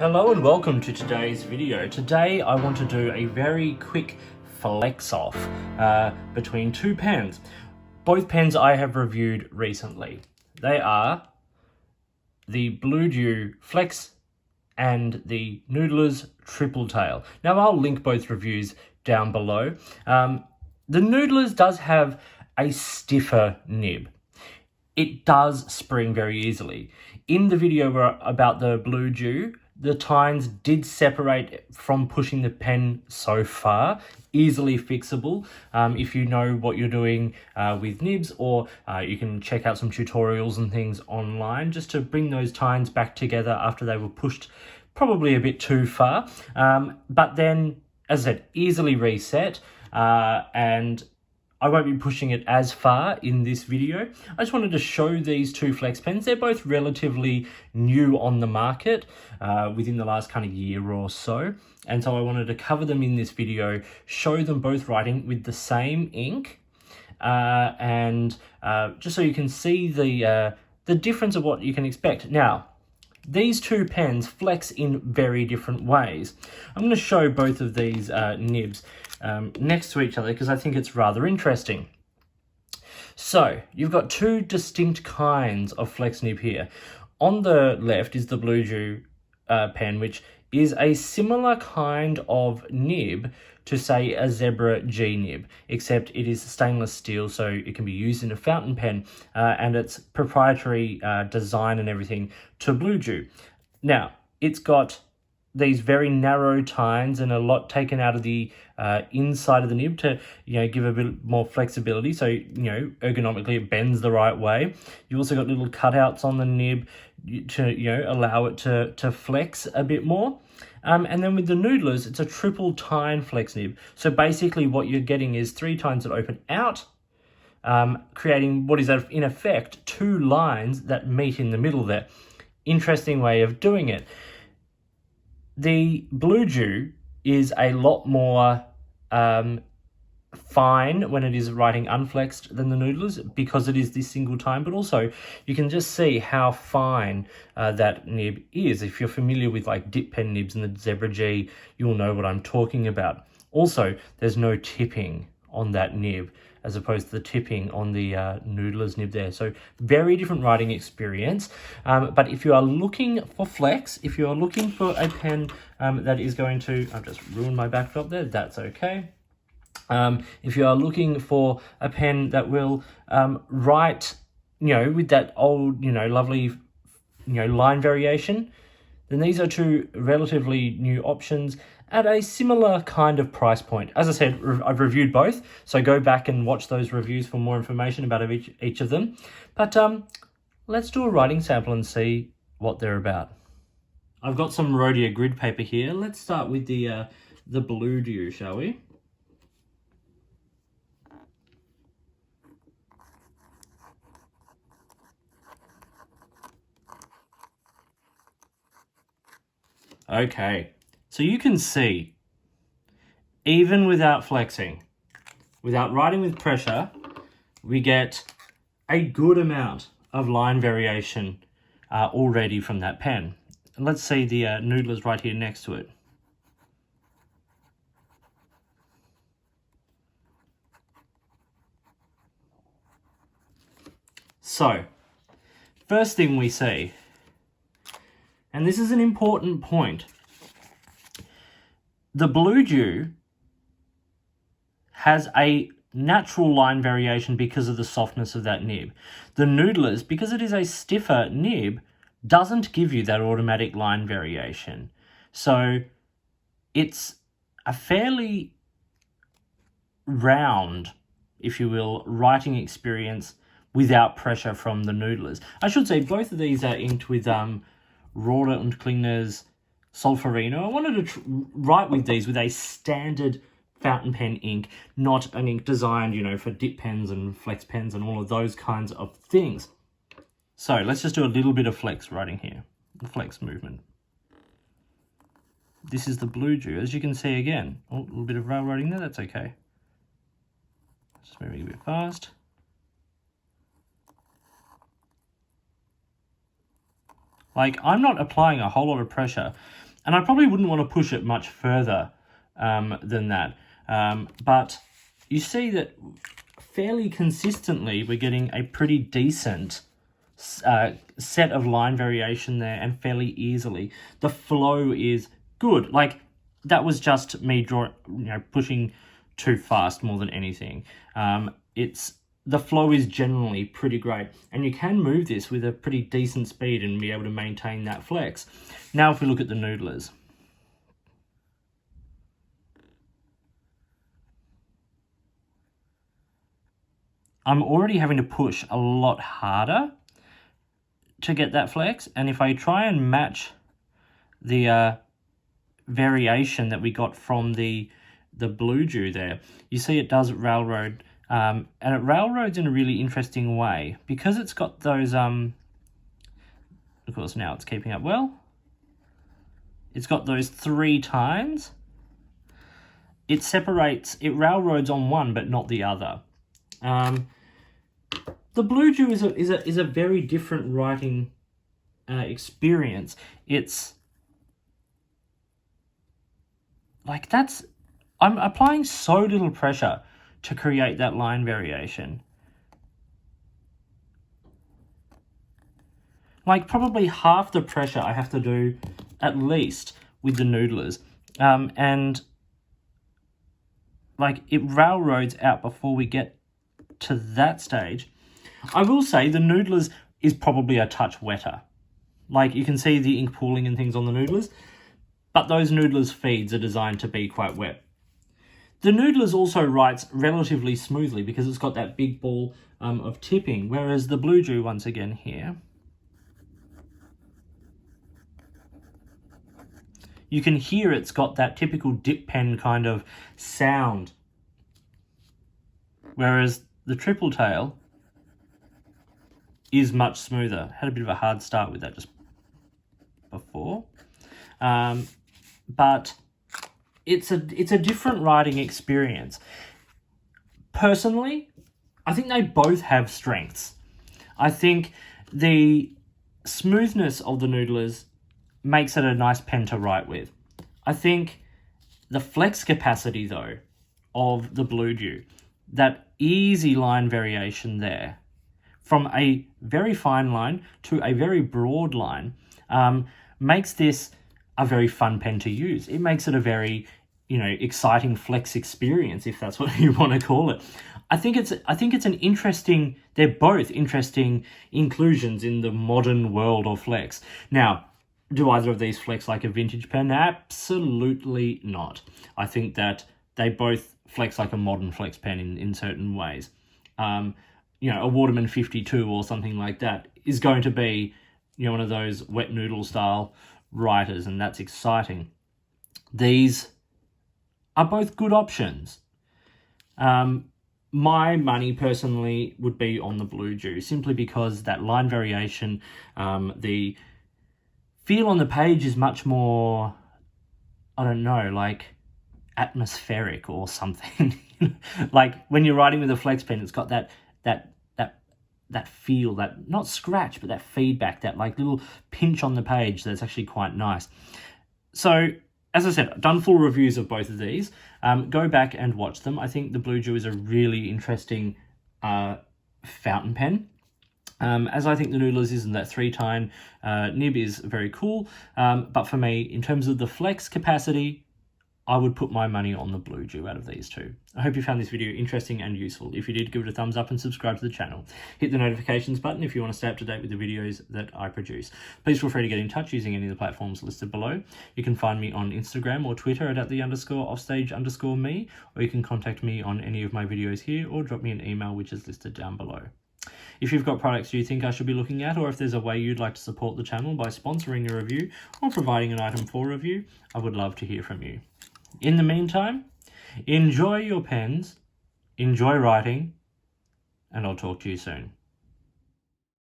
Hello and welcome to today's video. Today I want to do a very quick flex off between two pens. Both pens I have reviewed recently. They are the Bluedew Flex and the Noodler's Triple Tail. Now I'll link both reviews down below. The Noodler's does have a stiffer nib. It does spring very easily. In the video about the Bluedew, the tines did separate from pushing the pen so far, easily fixable if you know what you're doing with nibs, or you can check out some tutorials and things online just to bring those tines back together after they were pushed probably a bit too far. But then, as I said, easily reset, and I won't be pushing it as far in this video. I just wanted to show these two flex pens. They're both relatively new on the market within the last kind of year or so. And so I wanted to cover them in this video, show them both writing with the same ink, and just so you can see the difference of what you can expect. Now, these two pens flex in very different ways. I'm going to show both of these nibs next to each other because I think it's rather interesting. So you've got two distinct kinds of flex nib here. On the left is the Bluedew pen, which is a similar kind of nib to, say, a Zebra G nib, except it is stainless steel, so it can be used in a fountain pen, and it's proprietary design and everything to Bluedew. Now, it's got these very narrow tines and a lot taken out of the inside of the nib to, give a bit more flexibility. So, ergonomically it bends the right way. You've also got little cutouts on the nib to, allow it to flex a bit more. And then with the Noodlers, it's a triple tine flex nib. So basically what you're getting is three tines that open out, creating what is in effect two lines that meet in the middle there. Interesting way of doing it. The Bluedew is a lot more fine when it is writing unflexed than the Noodlers because it is this single tine, but also you can just see how fine that nib is. If you're familiar with like dip pen nibs and the Zebra G, you'll know what I'm talking about. Also, there's no tipping on that nib as opposed to the tipping on the Noodler's nib there. So very different writing experience. But if you are looking for flex, if you are looking for a pen that is going to, I've just ruined my backdrop there, that's okay. If you are looking for a pen that will write, with that old, lovely, line variation, then these are two relatively new options at a similar kind of price point. As I said, I've reviewed both, so go back and watch those reviews for more information about each of them. But let's do a writing sample and see what they're about. I've got some Rhodia grid paper here. Let's start with the Bluedew, shall we? Okay, so you can see, even without flexing, without writing with pressure, we get a good amount of line variation already from that pen. And let's see the Noodlers right here next to it. So, first thing we see, and this is an important point, the Bluedew has a natural line variation because of the softness of that nib. The Noodlers, because it is a stiffer nib, doesn't give you that automatic line variation. So it's a fairly round, if you will, writing experience without pressure from the Noodlers. I should say both of these are inked with Rohde und Klingner's Solferino. I wanted to write with these with a standard fountain pen ink, not an ink designed, for dip pens and flex pens and all of those kinds of things. So let's just do a little bit of flex writing here, the flex movement. This is the Bluedew, as you can see again. Oh, a little bit of railroading there, that's okay. Just moving a bit fast. Like, I'm not applying a whole lot of pressure, and I probably wouldn't want to push it much further than that. But you see that fairly consistently we're getting a pretty decent set of line variation there, and fairly easily. The flow is good. Like, that was just me pushing too fast more than anything. The flow is generally pretty great, and you can move this with a pretty decent speed and be able to maintain that flex. Now if we look at the Noodlers. I'm already having to push a lot harder to get that flex, and if I try and match the variation that we got from the Bluedew there, you see it does railroad, and it railroads in a really interesting way because it's got those of course now it's keeping up well. It's got those 3 tines. It railroads on one but not the other. The Bluedew is a very different writing experience. It's like I'm applying so little pressure to create that line variation. Like, probably half the pressure I have to do at least with the Noodlers. And like, it railroads out before we get to that stage. I will say the Noodlers is probably a touch wetter. Like, you can see the ink pooling and things on the Noodlers, but those Noodlers feeds are designed to be quite wet. The Noodlers also writes relatively smoothly because it's got that big ball of tipping, whereas the Bluedew, once again here, you can hear it's got that typical dip pen kind of sound, whereas the Triple Tail is much smoother. Had a bit of a hard start with that just before, but it's a different writing experience. Personally, I think they both have strengths. I think the smoothness of the Noodlers makes it a nice pen to write with. I think the flex capacity, though, of the Bluedew, that easy line variation there, from a very fine line to a very broad line, makes this a very fun pen to use. It makes it a very, exciting flex experience, if that's what you want to call it. I think it's an interesting. They're both interesting inclusions in the modern world of flex. Now, do either of these flex like a vintage pen? Absolutely not. I think that they both flex like a modern flex pen in certain ways. A Waterman 52 or something like that is going to be, one of those wet noodle style writers, and that's exciting. These are both good options. My money personally would be on the Bluedew, simply because that line variation, the feel on the page is much more, I don't know, like atmospheric or something. Like, when you're writing with a flex pen, it's got that feel, that not scratch, but that feedback, that like little pinch on the page that's actually quite nice. So, as I said, I've done full reviews of both of these. Go back and watch them. I think the Bluedew is a really interesting fountain pen. As I think the Noodlers isn't that 3-tine nib is very cool. But for me, in terms of the flex capacity, I would put my money on the Bluedew out of these two. I hope you found this video interesting and useful. If you did, give it a thumbs up and subscribe to the channel. Hit the notifications button if you want to stay up to date with the videos that I produce. Please feel free to get in touch using any of the platforms listed below. You can find me on Instagram or Twitter at @the_offstage_me, or you can contact me on any of my videos here, or drop me an email which is listed down below. If you've got products you think I should be looking at, or if there's a way you'd like to support the channel by sponsoring a review or providing an item for review, I would love to hear from you. In the meantime, enjoy your pens, enjoy writing, and I'll talk to you soon.